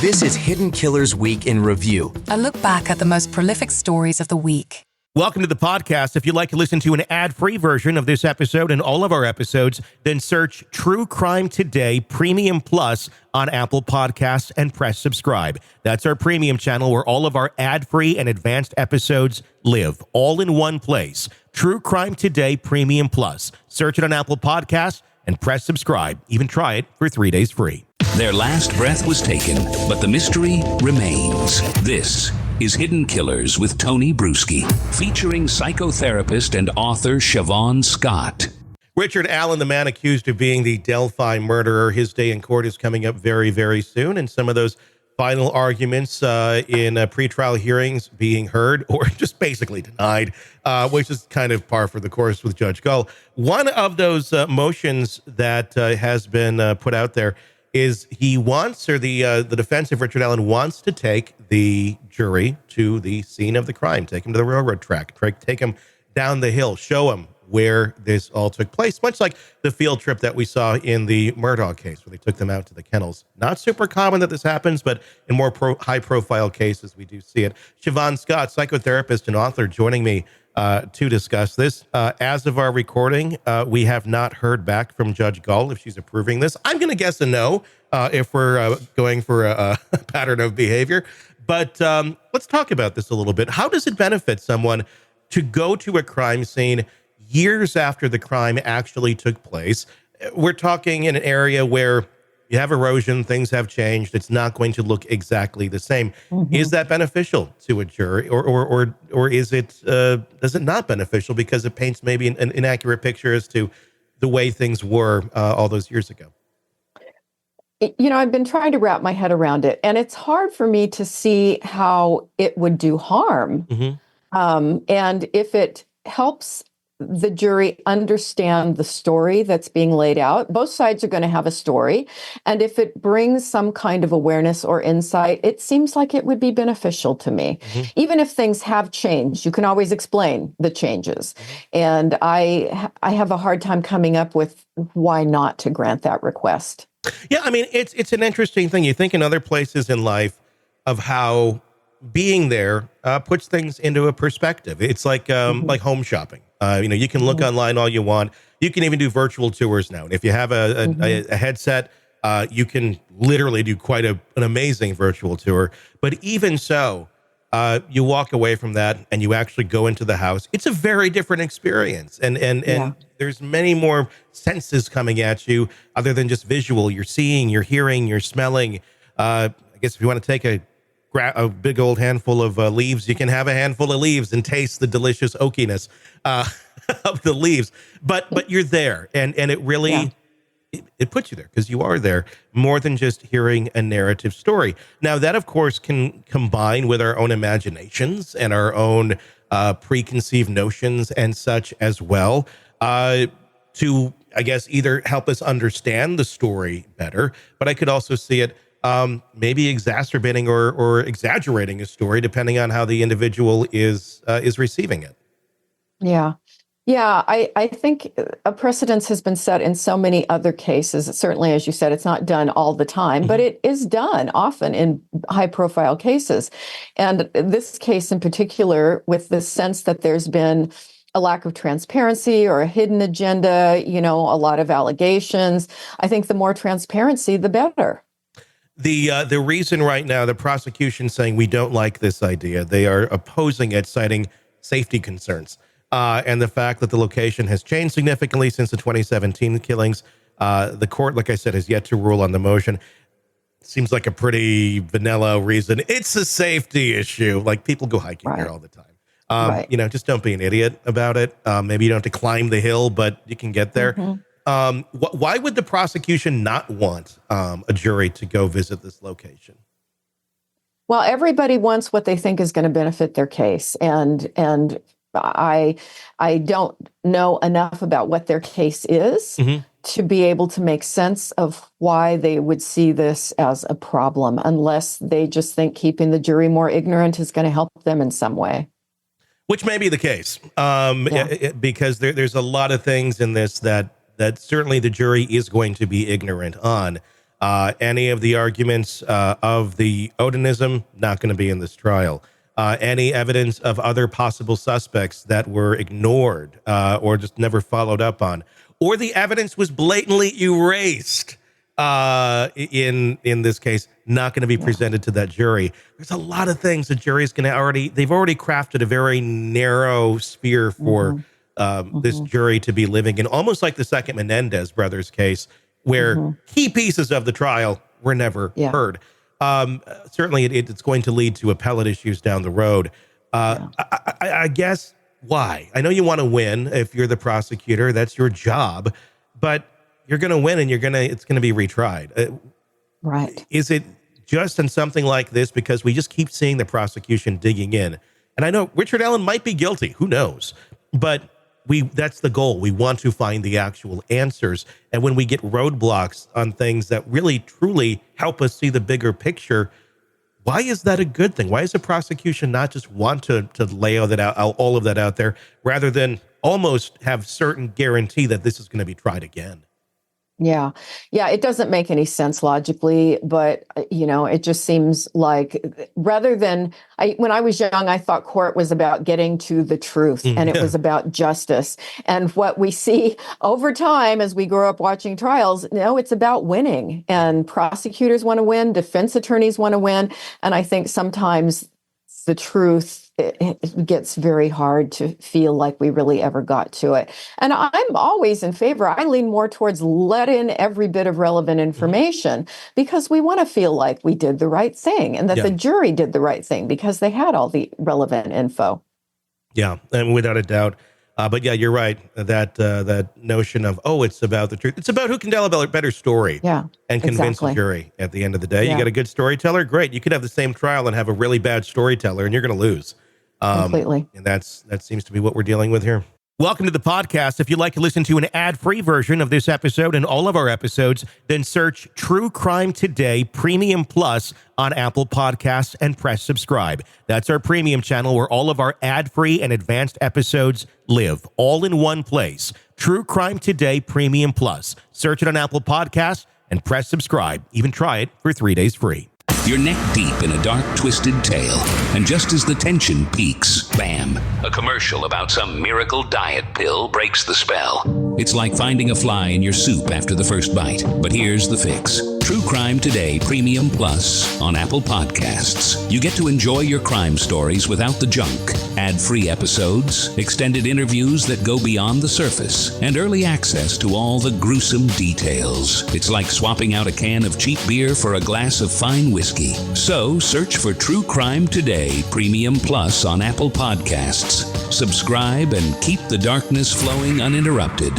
This is Hidden Killers Week in Review. A look back at the most prolific stories of the week. Welcome to the podcast. If you'd like to listen to an ad-free version of this episode and all of our episodes, then search True Crime Today Premium Plus on Apple Podcasts and press subscribe. That's our premium channel where all of our ad-free and advanced episodes live, all in one place. True Crime Today Premium Plus. Search it on Apple Podcasts and press subscribe. Even try it for 3 days free. Their last breath was taken, but the mystery remains. This is Hidden Killers with Tony Brueski, featuring psychotherapist and author Siobhan Scott. Richard Allen, the man accused of being the Delphi murderer, his day in court is coming up very, very soon. And some of those final arguments in pretrial hearings being heard or just basically denied, which is kind of par for the course with Judge Gull. One of those motions that has been put out there is he wants, or the defense of Richard Allen wants to take the jury to the scene of the crime, take him to the railroad track, take him down the hill, show him where this all took place, much like the field trip that we saw in the Murdaugh case, where they took them out to the kennels. Not super common that this happens, but in more high-profile cases, we do see it. Siobhan Scott, psychotherapist and author, joining me to discuss this. As of our recording, we have not heard back from Judge Gull if she's approving this. I'm going to guess a no if we're going for a pattern of behavior. But let's talk about this a little bit. How does it benefit someone to go to a crime scene years after the crime actually took place? We're talking in an area where you have erosion, things have changed. It's not going to look exactly the same. Mm-hmm. Is that beneficial to a jury, or is it does it not beneficial because it paints maybe an inaccurate picture as to the way things were all those years ago? You know, I've been trying to wrap my head around it, and it's hard for me to see how it would do harm. Mm-hmm. And if it helps the jury understand the story that's being laid out, both sides are going to have a story. And if it brings some kind of awareness or insight, it seems like it would be beneficial to me. Mm-hmm. Even if things have changed, you can always explain the changes. Mm-hmm. And I have a hard time coming up with why not to grant that request. Yeah, I mean, it's an interesting thing. You think in other places in life of how being there puts things into a perspective. It's like like home shopping. You can look online all you want. You can even do virtual tours now. And if you have a headset, you can literally do quite an amazing virtual tour. But even so, you walk away from that and you actually go into the house. It's a very different experience. And there's many more senses coming at you other than just visual. You're seeing, you're hearing, you're smelling. I guess if you want to take a big old handful of leaves, you can have a handful of leaves and taste the delicious oakiness of the leaves. But you're there, and it really it puts you there because you are there more than just hearing a narrative story. Now that, of course, can combine with our own imaginations and our own preconceived notions and such as well to, I guess, either help us understand the story better, but I could also see it maybe exacerbating or exaggerating a story depending on how the individual is receiving it. Yeah. Yeah, I think a precedence has been set in so many other cases. Certainly, as you said, it's not done all the time, but it is done often in high-profile cases. And this case in particular, with the sense that there's been a lack of transparency or a hidden agenda, a lot of allegations, I think the more transparency, the better. The reason right now the prosecution saying we don't like this idea, they are opposing it, citing safety concerns and the fact that the location has changed significantly since the 2017 killings. The court, like I said, has yet to rule on the motion. Seems like a pretty vanilla reason. It's a safety issue. Like, people go hiking here all the time. Just don't be an idiot about it. Maybe you don't have to climb the hill, but you can get there. Mm-hmm. Why would the prosecution not want a jury to go visit this location? Well, everybody wants what they think is going to benefit their case, and I don't know enough about what their case is to be able to make sense of why they would see this as a problem, unless they just think keeping the jury more ignorant is going to help them in some way. Which may be the case, because there's a lot of things in this that certainly the jury is going to be ignorant on. Any of the arguments of the Odinism, not going to be in this trial. Any evidence of other possible suspects that were ignored or just never followed up on, or the evidence was blatantly erased in this case, not going to be presented to that jury. There's a lot of things the jury's going to they've already crafted a very narrow sphere for this jury to be living in, almost like the second Menendez brothers case, where key pieces of the trial were never heard. Certainly it's going to lead to appellate issues down the road. I guess why? I know you want to win if you're the prosecutor, that's your job, but you're going to win and it's going to be retried. Right. Is it just in something like this because we just keep seeing the prosecution digging in? And I know Richard Allen might be guilty, who knows? But that's the goal. We want to find the actual answers. And when we get roadblocks on things that really, truly help us see the bigger picture, why is that a good thing? Why does the prosecution not just want to lay all of that out there, rather than almost have certain guarantee that this is going to be tried again? Yeah. It doesn't make any sense logically, but it just seems like rather than when I was young, I thought court was about getting to the truth and it was about justice. And what we see over time as we grow up watching trials, it's about winning, and prosecutors want to win, defense attorneys want to win. And I think sometimes the truth, it gets very hard to feel like we really ever got to it. And I'm always in favor. I lean more towards let in every bit of relevant information because we want to feel like we did the right thing and that the jury did the right thing because they had all the relevant info. Yeah, and without a doubt. But yeah, you're right. That notion of, it's about the truth. It's about who can tell a better story and convince the jury at the end of the day. You got a good storyteller? Great. You could have the same trial and have a really bad storyteller and you're going to lose. Completely. And that seems to be what we're dealing with here. Welcome to the podcast. If you'd like to listen to an ad-free version of this episode and all of our episodes, then search True Crime Today Premium Plus on Apple Podcasts and press subscribe. That's our premium channel where all of our ad-free and advanced episodes live, all in one place. True Crime Today Premium Plus. Search it on Apple Podcasts and press subscribe. Even try it for 3 days free. You're neck deep in a dark, twisted tale, and just as the tension peaks, bam, a commercial about some miracle diet pill breaks the spell. It's like finding a fly in your soup after the first bite. But here's the fix. True Crime Today Premium Plus on Apple Podcasts. You get to enjoy your crime stories without the junk. Ad-free episodes, extended interviews that go beyond the surface, and early access to all the gruesome details. It's like swapping out a can of cheap beer for a glass of fine whiskey. So search for True Crime Today Premium Plus on Apple Podcasts. Subscribe and keep the darkness flowing uninterrupted.